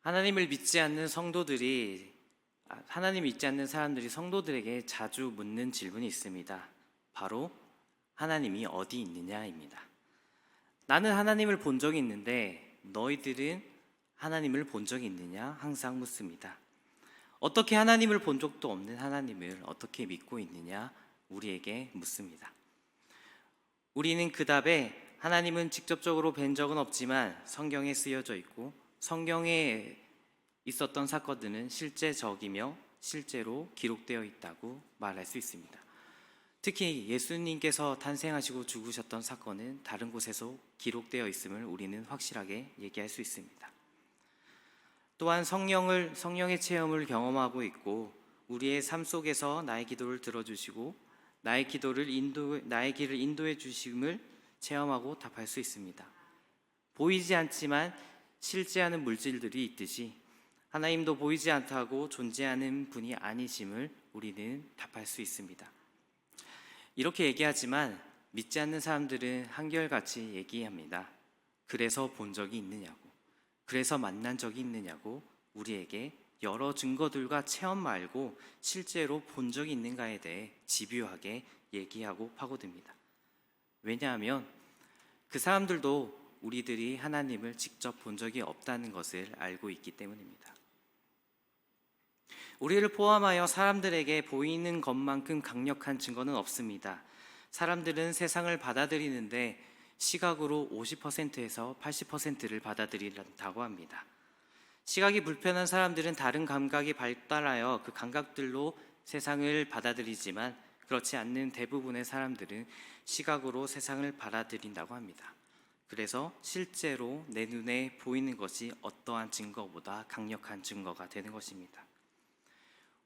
하나님을 믿지 않는 성도들이 하나님 믿지 않는 사람들이 성도들에게 자주 묻는 질문이 있습니다. 바로 하나님이 어디 있느냐입니다. 나는 하나님을 본 적이 있는데 너희들은 하나님을 본 적이 있느냐 항상 묻습니다. 어떻게 하나님을 본 적도 없는 하나님을 어떻게 믿고 있느냐 우리에게 묻습니다. 우리는 그 답에 하나님은 직접적으로 뵌 적은 없지만 성경에 쓰여져 있고 성경에 있었던 사건들은 실제적이며 실제로 기록되어 있다고 말할 수 있습니다. 특히 예수님께서 탄생하시고 죽으셨던 사건은 다른 곳에서 기록되어 있음을 우리는 확실하게 얘기할 수 있습니다. 또한 성령의 체험을 경험하고 있고 우리의 삶 속에서 나의 기도를 들어주시고 나의 길을 인도해 주심을 체험하고 답할 수 있습니다. 보이지 않지만 실제하는 물질들이 있듯이 하나님도 보이지 않다고 존재하는 분이 아니심을 우리는 답할 수 있습니다. 이렇게 얘기하지만 믿지 않는 사람들은 한결같이 얘기합니다. 그래서 본 적이 있느냐고, 그래서 만난 적이 있느냐고 우리에게 여러 증거들과 체험 말고 실제로 본 적이 있는가에 대해 집요하게 얘기하고 파고듭니다. 왜냐하면 그 사람들도 우리들이 하나님을 직접 본 적이 없다는 것을 알고 있기 때문입니다. 우리를 포함하여 사람들에게 보이는 것만큼 강력한 증거는 없습니다. 사람들은 세상을 받아들이는데 시각으로 50%에서 80%를 받아들인다고 합니다. 시각이 불편한 사람들은 다른 감각이 발달하여 그 감각들로 세상을 받아들이지만 그렇지 않는 대부분의 사람들은 시각으로 세상을 받아들인다고 합니다. 그래서 실제로 내 눈에 보이는 것이 어떠한 증거보다 강력한 증거가 되는 것입니다.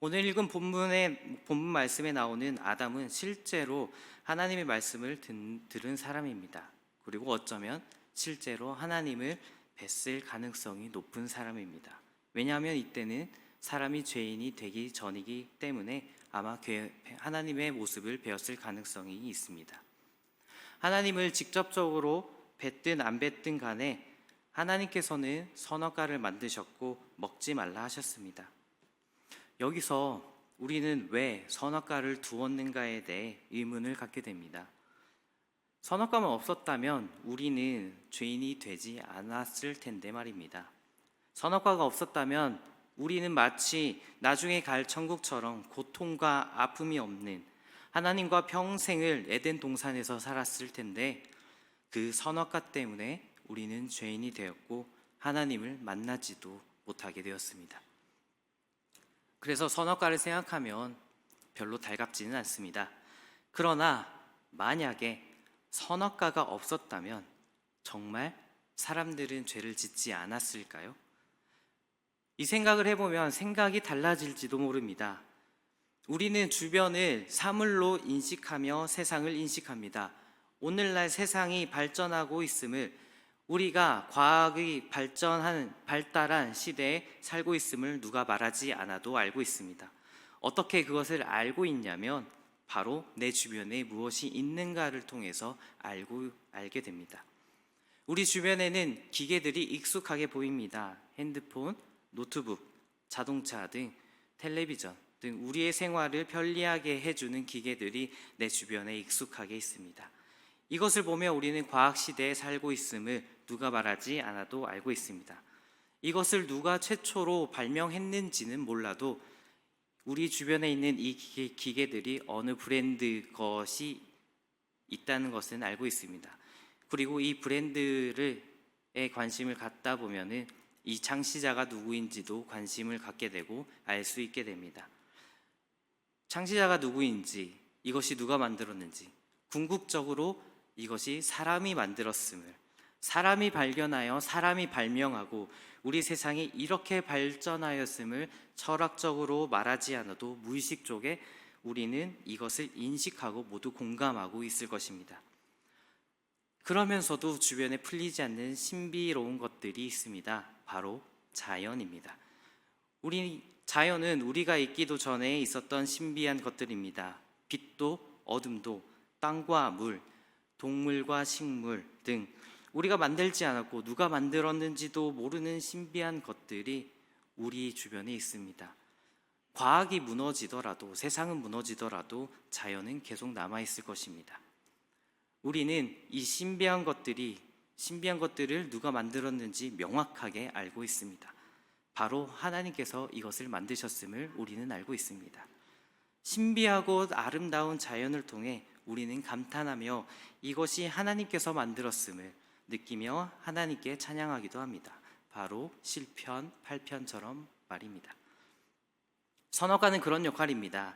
오늘 읽은 본문 말씀에 나오는 아담은 실제로 하나님의 말씀을 들은 사람입니다. 그리고 어쩌면 실제로 하나님을 뵀을 가능성이 높은 사람입니다. 왜냐하면 이때는 사람이 죄인이 되기 전이기 때문에 아마 하나님의 모습을 배웠을 가능성이 있습니다. 하나님을 직접적으로 뵀든 안 뵀든 간에 하나님께서는 선악과를 만드셨고 먹지 말라 하셨습니다. 여기서 우리는 왜 선악과를 두었는가에 대해 의문을 갖게 됩니다. 선악과만 없었다면 우리는 죄인이 되지 않았을 텐데 말입니다. 선악과가 없었다면 우리는 마치 나중에 갈 천국처럼 고통과 아픔이 없는 하나님과 평생을 에덴 동산에서 살았을 텐데 그 선악과 때문에 우리는 죄인이 되었고 하나님을 만나지도 못하게 되었습니다. 그래서 선악과를 생각하면 별로 달갑지는 않습니다. 그러나 만약에 선악과가 없었다면 정말 사람들은 죄를 짓지 않았을까요? 이 생각을 해보면 생각이 달라질지도 모릅니다. 우리는 주변을 사물로 인식하며 세상을 인식합니다. 오늘날 세상이 발전하고 있음을 우리가 과학이 발달한 시대에 살고 있음을 누가 말하지 않아도 알고 있습니다. 어떻게 그것을 알고 있냐면 바로 내 주변에 무엇이 있는가를 통해서 알게 됩니다. 우리 주변에는 기계들이 익숙하게 보입니다. 핸드폰, 노트북, 자동차 등 텔레비전 등 우리의 생활을 편리하게 해주는 기계들이 내 주변에 익숙하게 있습니다. 이것을 보며 우리는 과학시대에 살고 있음을 누가 말하지 않아도 알고 있습니다. 이것을 누가 최초로 발명했는지는 몰라도 우리 주변에 있는 이 기계들이 어느 브랜드 것이 있다는 것은 알고 있습니다. 그리고 이 브랜드에 관심을 갖다 보면은 이 창시자가 누구인지도 관심을 갖게 되고 알 수 있게 됩니다. 창시자가 누구인지, 이것이 누가 만들었는지, 궁극적으로 이것이 사람이 만들었음을, 사람이 발견하여 사람이 발명하고 우리 세상이 이렇게 발전하였음을 철학적으로 말하지 않아도 무의식 쪽에 우리는 이것을 인식하고 모두 공감하고 있을 것입니다. 그러면서도 주변에 풀리지 않는 신비로운 것들이 있습니다. 바로 자연입니다. 자연은 우리가 있기도 전에 있었던 신비한 것들입니다. 빛도 어둠도 땅과 물, 동물과 식물 등 우리가 만들지 않았고 누가 만들었는지도 모르는 신비한 것들이 우리 주변에 있습니다. 과학이 무너지더라도, 세상은 무너지더라도 자연은 계속 남아있을 것입니다. 우리는 이 신비한 것들을 누가 만들었는지 명확하게 알고 있습니다. 바로 하나님께서 이것을 만드셨음을 우리는 알고 있습니다. 신비하고 아름다운 자연을 통해 우리는 감탄하며 이것이 하나님께서 만들었음을 느끼며 하나님께 찬양하기도 합니다. 바로 시편 8편처럼 말입니다. 선악과는 그런 역할입니다.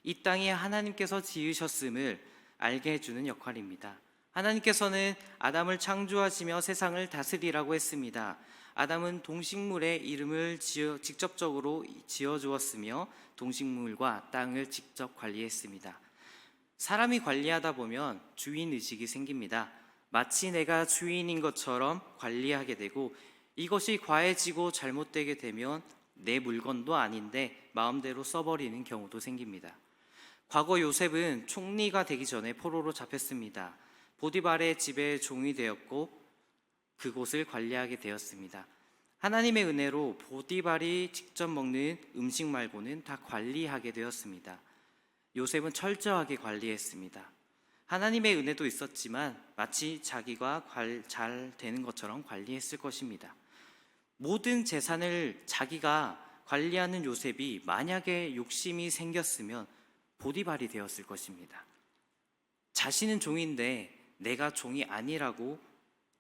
이 땅에 하나님께서 지으셨음을 알게 해주는 역할입니다. 하나님께서는 아담을 창조하시며 세상을 다스리라고 했습니다. 아담은 동식물의 이름을 직접적으로 지어주었으며 동식물과 땅을 직접 관리했습니다. 사람이 관리하다 보면 주인의식이 생깁니다. 마치 내가 주인인 것처럼 관리하게 되고, 이것이 과해지고 잘못되게 되면 내 물건도 아닌데 마음대로 써버리는 경우도 생깁니다. 과거 요셉은 총리가 되기 전에 포로로 잡혔습니다. 보디발의 집에 종이 되었고 그곳을 관리하게 되었습니다. 하나님의 은혜로 보디발이 직접 먹는 음식 말고는 다 관리하게 되었습니다. 요셉은 철저하게 관리했습니다. 하나님의 은혜도 있었지만 마치 자기가 잘 되는 것처럼 관리했을 것입니다. 모든 재산을 자기가 관리하는 요셉이 만약에 욕심이 생겼으면 보디발이 되었을 것입니다. 자신은 종인데 내가 종이 아니라고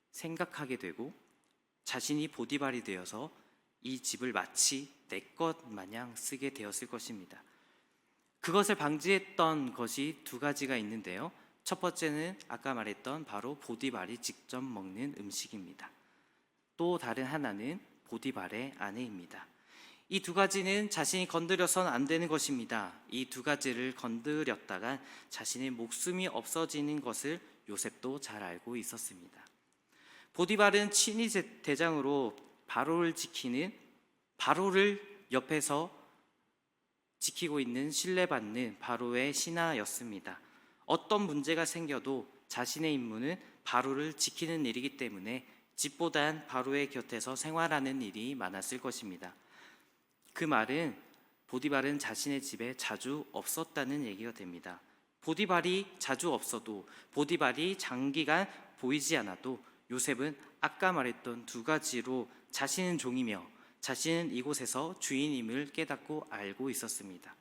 생각하게 되고 자신이 보디발이 되어서 이 집을 마치 내 것 마냥 쓰게 되었을 것입니다. 그것을 방지했던 것이 두 가지가 있는데요. 첫 번째는 아까 말했던 바로 보디발이 직접 먹는 음식입니다. 또 다른 하나는 보디발의 아내입니다. 이 두 가지는 자신이 건드려선 안 되는 것입니다. 이 두 가지를 건드렸다간 자신의 목숨이 없어지는 것을 요셉도 잘 알고 있었습니다. 보디발은 친위 대장으로 바로를 옆에서 지키고 있는 신뢰받는 바로의 신하였습니다. 어떤 문제가 생겨도 자신의 임무는 바로를 지키는 일이기 때문에 집보단 바로의 곁에서 생활하는 일이 많았을 것입니다. 그 말은 보디발은 자신의 집에 자주 없었다는 얘기가 됩니다. 보디발이 자주 없어도, 보디발이 장기간 보이지 않아도 요셉은 아까 말했던 두 가지로 자신은 종이며 자신은 이곳에서 주인임을 깨닫고 알고 있었습니다.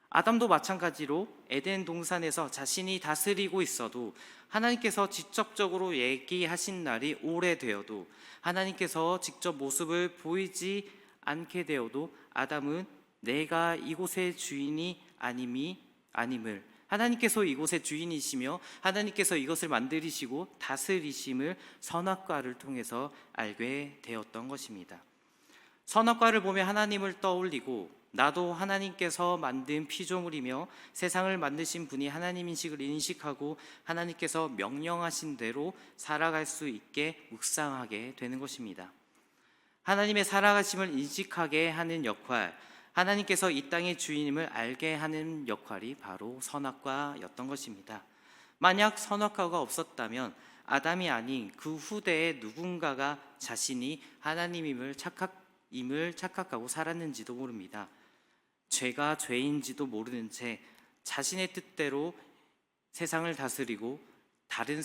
아담도 마찬가지로 에덴 동산에서 자신이 다스리고 있어도, 하나님께서 직접적으로 얘기하신 날이 오래되어도, 하나님께서 직접 모습을 보이지 않게 되어도 아담은 내가 이곳의 주인이 아님을, 하나님께서 이곳의 주인이시며 하나님께서 이것을 만드시고 다스리심을 선악과를 통해서 알게 되었던 것입니다. 선악과를 보며 하나님을 떠올리고, 나도 하나님께서 만든 피조물이며 세상을 만드신 분이 하나님인식을 인식하고 하나님께서 명령하신 대로 살아갈 수 있게 묵상하게 되는 것입니다. 하나님의 살아가심을 인식하게 하는 역할, 하나님께서 이 땅의 주인임을 알게 하는 역할이 바로 선악과였던 것입니다. 만약 선악과가 없었다면 아담이 아닌 그 후대의 누군가가 자신이 하나님임을 착각하고 살았는지도 모릅니다. 죄가 죄인지도 모르는 채 자신의 뜻대로 세상을 다스리고 다른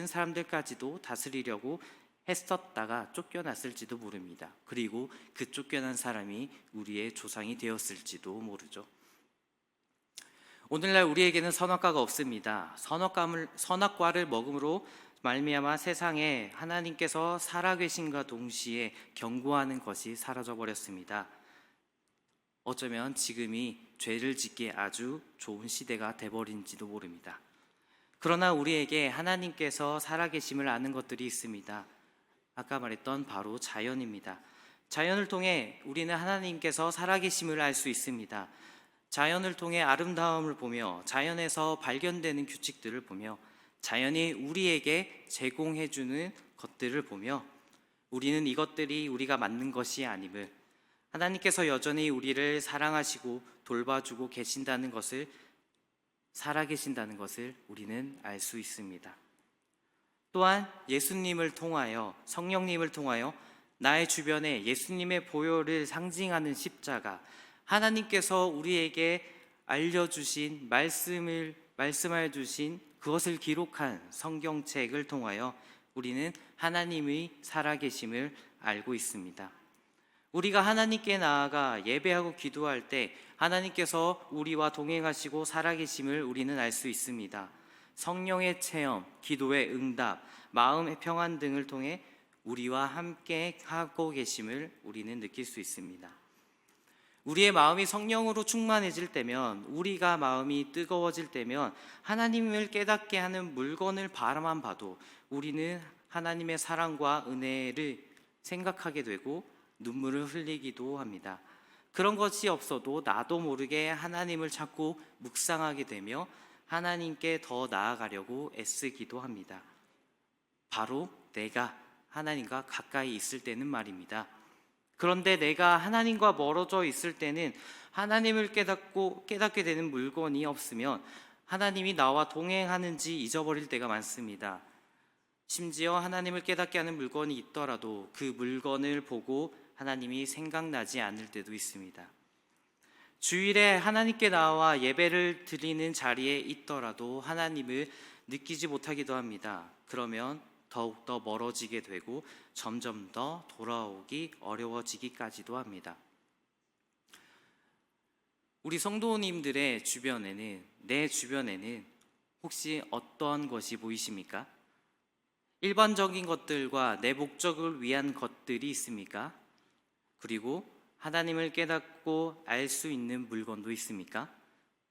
사람들까지도 다스리려고 했었다가 쫓겨났을지도 모릅니다. 그리고 그 쫓겨난 사람이 우리의 조상이 되었을지도 모르죠. 오늘날 우리에게는 선악과가 없습니다. 선악과를 먹음으로 말미암아 세상에 하나님께서 살아계신과 동시에 경고하는 것이 사라져버렸습니다. 어쩌면 지금이 죄를 짓기에 아주 좋은 시대가 돼버린지도 모릅니다. 그러나 우리에게 하나님께서 살아계심을 아는 것들이 있습니다. 아까 말했던 바로 자연입니다. 자연을 통해 우리는 하나님께서 살아계심을 알 수 있습니다. 자연을 통해 아름다움을 보며 자연에서 발견되는 규칙들을 보며 자연이 우리에게 제공해주는 것들을 보며 우리는 이것들이 우리가 만든 것이 아님을, 하나님께서 여전히 우리를 사랑하시고 돌봐주고 계신다는 것을, 살아계신다는 것을 우리는 알 수 있습니다. 또한 예수님을 통하여, 성령님을 통하여 나의 주변에 예수님의 보혈을 상징하는 십자가, 하나님께서 우리에게 알려주신 말씀하여 주신 그것을 기록한 성경책을 통하여 우리는 하나님의 살아계심을 알고 있습니다. 우리가 하나님께 나아가 예배하고 기도할 때 하나님께서 우리와 동행하시고 살아계심을 우리는 알 수 있습니다. 성령의 체험, 기도의 응답, 마음의 평안 등을 통해 우리와 함께 하고 계심을 우리는 느낄 수 있습니다. 우리의 마음이 성령으로 충만해질 때면, 우리가 마음이 뜨거워질 때면 하나님을 깨닫게 하는 물건을 바라만 봐도 우리는 하나님의 사랑과 은혜를 생각하게 되고 눈물을 흘리기도 합니다. 그런 것이 없어도 나도 모르게 하나님을 찾고 묵상하게 되며 하나님께 더 나아가려고 애쓰기도 합니다. 바로 내가 하나님과 가까이 있을 때는 말입니다. 그런데 내가 하나님과 멀어져 있을 때는 하나님을 깨닫게 되는 물건이 없으면 하나님이 나와 동행하는지 잊어버릴 때가 많습니다. 심지어 하나님을 깨닫게 하는 물건이 있더라도 그 물건을 보고 하나님이 생각나지 않을 때도 있습니다. 주일에 하나님께 나와 예배를 드리는 자리에 있더라도 하나님을 느끼지 못하기도 합니다. 그러면 더욱더 멀어지게 되고 점점 더 돌아오기 어려워지기까지도 합니다. 우리 성도님들의 주변에는, 내 주변에는 혹시 어떤 것이 보이십니까? 일반적인 것들과 내 목적을 위한 것들이 있습니까? 그리고 하나님을 깨닫고 알 수 있는 물건도 있습니까?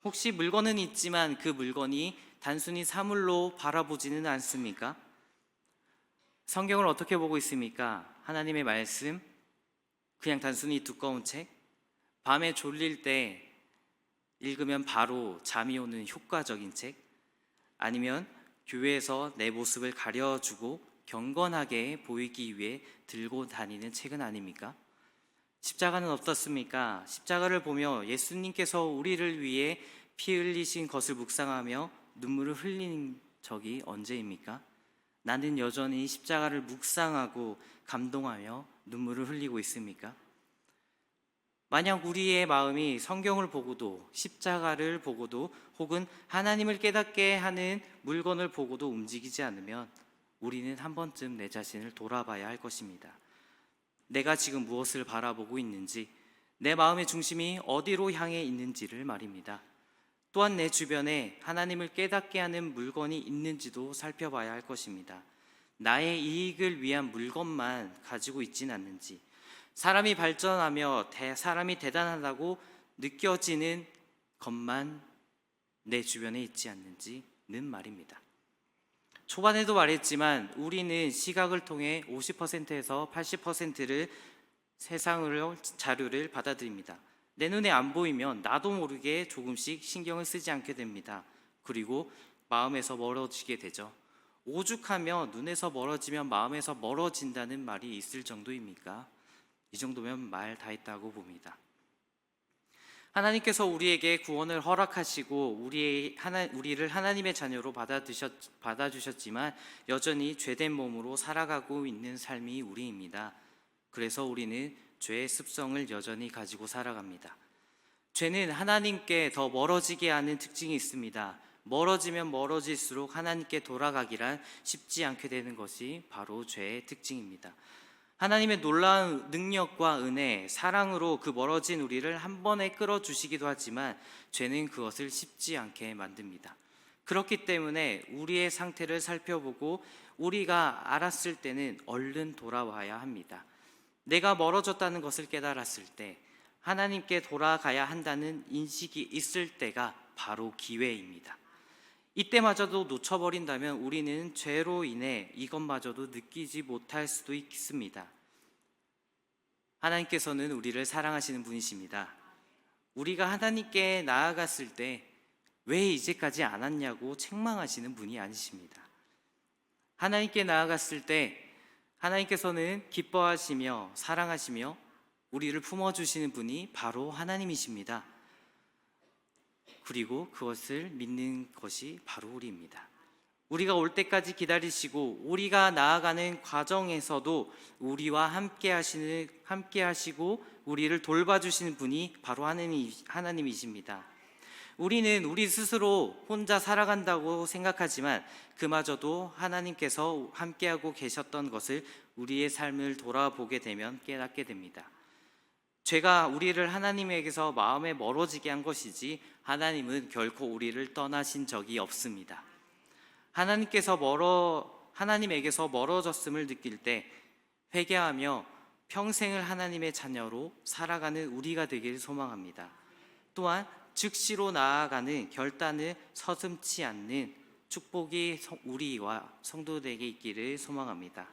혹시 물건은 있지만 그 물건이 단순히 사물로 바라보지는 않습니까? 성경을 어떻게 보고 있습니까? 하나님의 말씀, 그냥 단순히 두꺼운 책, 밤에 졸릴 때 읽으면 바로 잠이 오는 효과적인 책, 아니면 교회에서 내 모습을 가려주고 경건하게 보이기 위해 들고 다니는 책은 아닙니까? 십자가는 어떻습니까? 십자가를 보며 예수님께서 우리를 위해 피 흘리신 것을 묵상하며 눈물을 흘린 적이 언제입니까? 나는 여전히 십자가를 묵상하고 감동하며 눈물을 흘리고 있습니까? 만약 우리의 마음이 성경을 보고도, 십자가를 보고도, 혹은 하나님을 깨닫게 하는 물건을 보고도 움직이지 않으면 우리는 한 번쯤 내 자신을 돌아봐야 할 것입니다. 내가 지금 무엇을 바라보고 있는지, 내 마음의 중심이 어디로 향해 있는지를 말입니다. 또한 내 주변에 하나님을 깨닫게 하는 물건이 있는지도 살펴봐야 할 것입니다. 나의 이익을 위한 물건만 가지고 있진 않는지, 사람이 발전하며 사람이 대단하다고 느껴지는 것만 내 주변에 있지 않는지는 말입니다. 초반에도 말했지만 우리는 시각을 통해 50%에서 80%를 세상으로 자료를 받아들입니다. 내 눈에 안 보이면 나도 모르게 조금씩 신경을 쓰지 않게 됩니다. 그리고 마음에서 멀어지게 되죠. 오죽하며 눈에서 멀어지면 마음에서 멀어진다는 말이 있을 정도입니까? 이 정도면 말 다 했다고 봅니다. 하나님께서 우리에게 구원을 허락하시고 우리를 하나님의 자녀로 받아주셨지만 여전히 죄된 몸으로 살아가고 있는 삶이 우리입니다. 그래서 우리는 죄의 습성을 여전히 가지고 살아갑니다. 죄는 하나님께 더 멀어지게 하는 특징이 있습니다. 멀어지면 멀어질수록 하나님께 돌아가기란 쉽지 않게 되는 것이 바로 죄의 특징입니다. 하나님의 놀라운 능력과 은혜, 사랑으로 그 멀어진 우리를 한 번에 끌어주시기도 하지만 죄는 그것을 쉽지 않게 만듭니다. 그렇기 때문에 우리의 상태를 살펴보고 우리가 알았을 때는 얼른 돌아와야 합니다. 내가 멀어졌다는 것을 깨달았을 때 하나님께 돌아가야 한다는 인식이 있을 때가 바로 기회입니다. 이때마저도 놓쳐버린다면 우리는 죄로 인해 이것마저도 느끼지 못할 수도 있습니다. 하나님께서는 우리를 사랑하시는 분이십니다. 우리가 하나님께 나아갔을 때 왜 이제까지 안 왔냐고 책망하시는 분이 아니십니다. 하나님께 나아갔을 때 하나님께서는 기뻐하시며 사랑하시며 우리를 품어주시는 분이 바로 하나님이십니다. 그리고 그것을 믿는 것이 바로 우리입니다. 우리가 올 때까지 기다리시고 우리가 나아가는 과정에서도 우리와 함께 하시고 우리를 돌봐주시는 분이 바로 하나님이십니다. 우리는 우리 스스로 혼자 살아간다고 생각하지만 그마저도 하나님께서 함께하고 계셨던 것을 우리의 삶을 돌아보게 되면 깨닫게 됩니다. 죄가 우리를 하나님에게서 마음에 멀어지게 한 것이지 하나님은 결코 우리를 떠나신 적이 없습니다. 하나님에게서 멀어졌음을 느낄 때 회개하며 평생을 하나님의 자녀로 살아가는 우리가 되기를 소망합니다. 또한 즉시로 나아가는 결단을 서슴지 않는 축복이 우리와 성도들에게 있기를 소망합니다.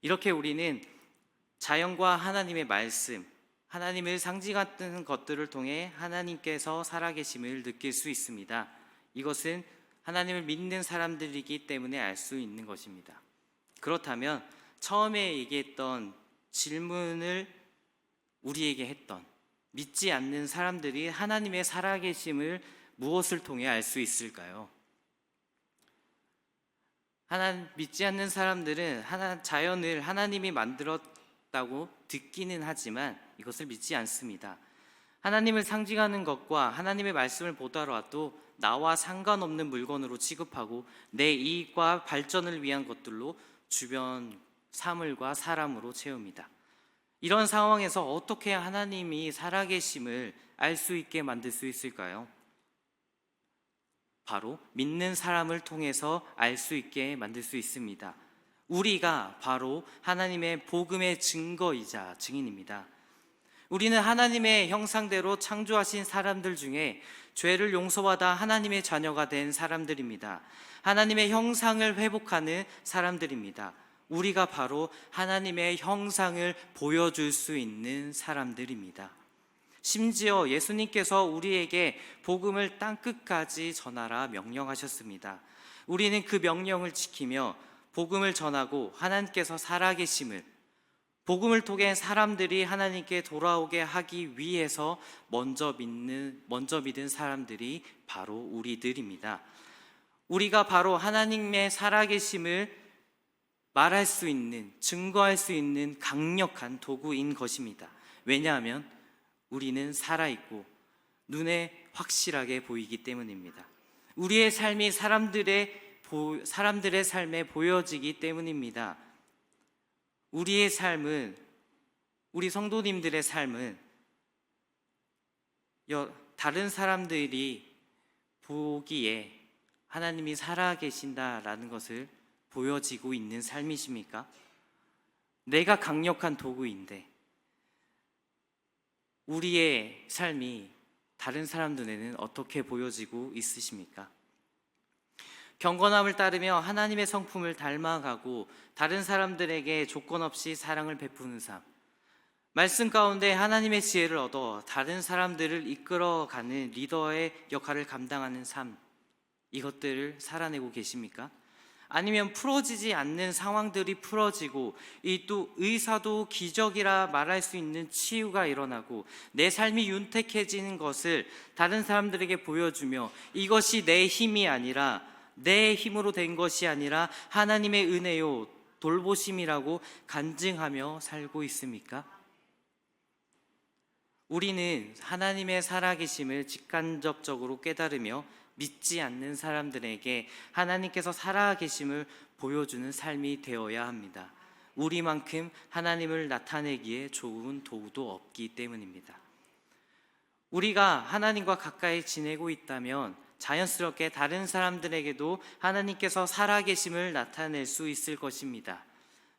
이렇게 우리는 자연과 하나님의 말씀, 하나님을 상징하는 것들을 통해 하나님께서 살아계심을 느낄 수 있습니다. 이것은 하나님을 믿는 사람들이기 때문에 알 수 있는 것입니다. 그렇다면 처음에 얘기했던 질문을 우리에게 했던 믿지 않는 사람들이 하나님의 살아계심을 무엇을 통해 알 수 있을까요? 믿지 않는 사람들은 자연을 하나님이 만들었다고 듣기는 하지만 이것을 믿지 않습니다. 하나님을 상징하는 것과 하나님의 말씀을 보더라도 나와 상관없는 물건으로 취급하고 내 이익과 발전을 위한 것들로 주변 사물과 사람으로 채웁니다. 이런 상황에서 어떻게 하나님이 살아계심을 알 수 있게 만들 수 있을까요? 바로 믿는 사람을 통해서 알 수 있게 만들 수 있습니다. 우리가 바로 하나님의 복음의 증거이자 증인입니다. 우리는 하나님의 형상대로 창조하신 사람들 중에 죄를 용서받아 하나님의 자녀가 된 사람들입니다. 하나님의 형상을 회복하는 사람들입니다. 우리가 바로 하나님의 형상을 보여줄 수 있는 사람들입니다. 심지어 예수님께서 우리에게 복음을 땅끝까지 전하라 명령하셨습니다. 우리는 그 명령을 지키며 복음을 전하고 하나님께서 살아계심을, 복음을 통해 사람들이 하나님께 돌아오게 하기 위해서 먼저 믿은 사람들이 바로 우리들입니다. 우리가 바로 하나님의 살아계심을 말할 수 있는, 증거할 수 있는 강력한 도구인 것입니다. 왜냐하면 우리는 살아있고 눈에 확실하게 보이기 때문입니다. 우리의 삶이 사람들의 삶에 보여지기 때문입니다. 우리의 삶은, 우리 성도님들의 삶은 다른 사람들이 보기에 하나님이 살아계신다라는 것을 보여지고 있는 삶이십니까? 내가 강력한 도구인데 우리의 삶이 다른 사람 눈에는 어떻게 보여지고 있으십니까? 경건함을 따르며 하나님의 성품을 닮아가고 다른 사람들에게 조건 없이 사랑을 베푸는 삶, 말씀 가운데 하나님의 지혜를 얻어 다른 사람들을 이끌어가는 리더의 역할을 감당하는 삶, 이것들을 살아내고 계십니까? 아니면 풀어지지 않는 상황들이 풀어지고 또 의사도 기적이라 말할 수 있는 치유가 일어나고 내 삶이 윤택해지는 것을 다른 사람들에게 보여주며 이것이 내 힘이 아니라, 내 힘으로 된 것이 아니라 하나님의 은혜요 돌보심이라고 간증하며 살고 있습니까? 우리는 하나님의 살아계심을 직간접적으로 깨달으며 믿지 않는 사람들에게 하나님께서 살아계심을 보여주는 삶이 되어야 합니다. 우리만큼 하나님을 나타내기에 좋은 도구도 없기 때문입니다. 우리가 하나님과 가까이 지내고 있다면 자연스럽게 다른 사람들에게도 하나님께서 살아계심을 나타낼 수 있을 것입니다.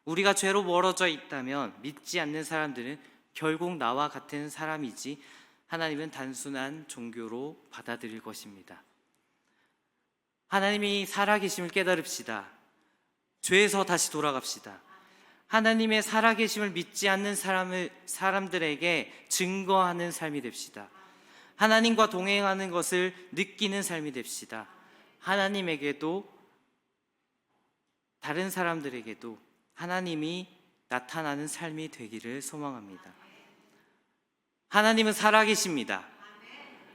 우리가 죄로 멀어져 있다면 믿지 않는 사람들은 결국 나와 같은 사람이지 하나님은 단순한 종교로 받아들일 것입니다. 하나님이 살아계심을 깨달읍시다. 죄에서 다시 돌아갑시다. 하나님의 살아계심을 믿지 않는 사람들에게 증거하는 삶이 됩시다. 하나님과 동행하는 것을 느끼는 삶이 됩시다. 하나님에게도 다른 사람들에게도 하나님이 나타나는 삶이 되기를 소망합니다. 하나님은 살아계십니다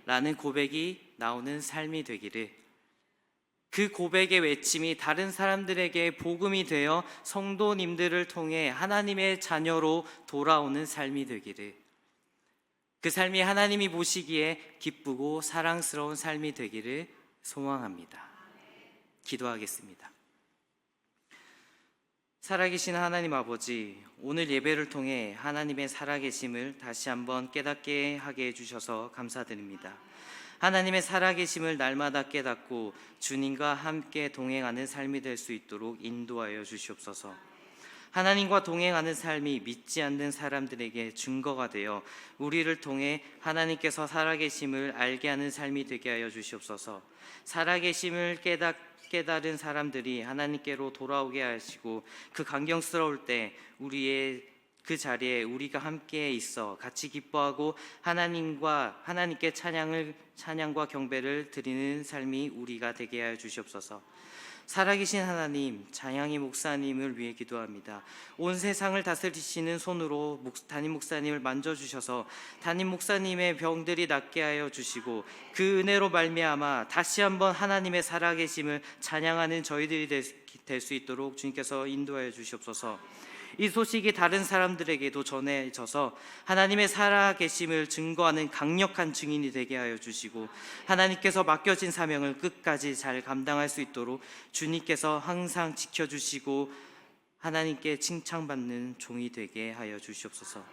라는 고백이 나오는 삶이 되기를, 그 고백의 외침이 다른 사람들에게 복음이 되어 성도님들을 통해 하나님의 자녀로 돌아오는 삶이 되기를, 그 삶이 하나님이 보시기에 기쁘고 사랑스러운 삶이 되기를 소망합니다. 기도하겠습니다. 살아계신 하나님 아버지, 오늘 예배를 통해 하나님의 살아계심을 다시 한번 깨닫게 하게 해주셔서 감사드립니다. 하나님의 살아계심을 날마다 깨닫고 주님과 함께 동행하는 삶이 될 수 있도록 인도하여 주시옵소서. 하나님과 동행하는 삶이 믿지 않는 사람들에게 증거가 되어 우리를 통해 하나님께서 살아계심을 알게 하는 삶이 되게 하여 주시옵소서. 살아계심을 깨달은 사람들이 하나님께로 돌아오게 하시고, 그 강경스러울 때 우리의 그 자리에 우리가 함께 있어 같이 기뻐하고 하나님께 찬양과 경배를 드리는 삶이 우리가 되게 하여 주시옵소서. 살아계신 하나님, 장양희 목사님을 위해 기도합니다. 온 세상을 다스리시는 손으로 담임 목사님을 만져주셔서 담임 목사님의 병들이 낫게 하여 주시고, 그 은혜로 말미암아 다시 한번 하나님의 살아계심을 찬양하는 저희들이 될 수 있도록 주님께서 인도하여 주시옵소서. 이 소식이 다른 사람들에게도 전해져서 하나님의 살아계심을 증거하는 강력한 증인이 되게 하여 주시고, 하나님께서 맡겨진 사명을 끝까지 잘 감당할 수 있도록 주님께서 항상 지켜주시고 하나님께 칭찬받는 종이 되게 하여 주시옵소서.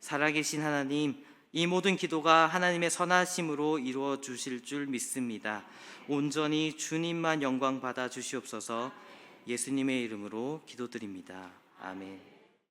살아계신 하나님, 이 모든 기도가 하나님의 선하심으로 이루어 주실 줄 믿습니다. 온전히 주님만 영광 받아 주시옵소서. 예수님의 이름으로 기도드립니다. 아멘.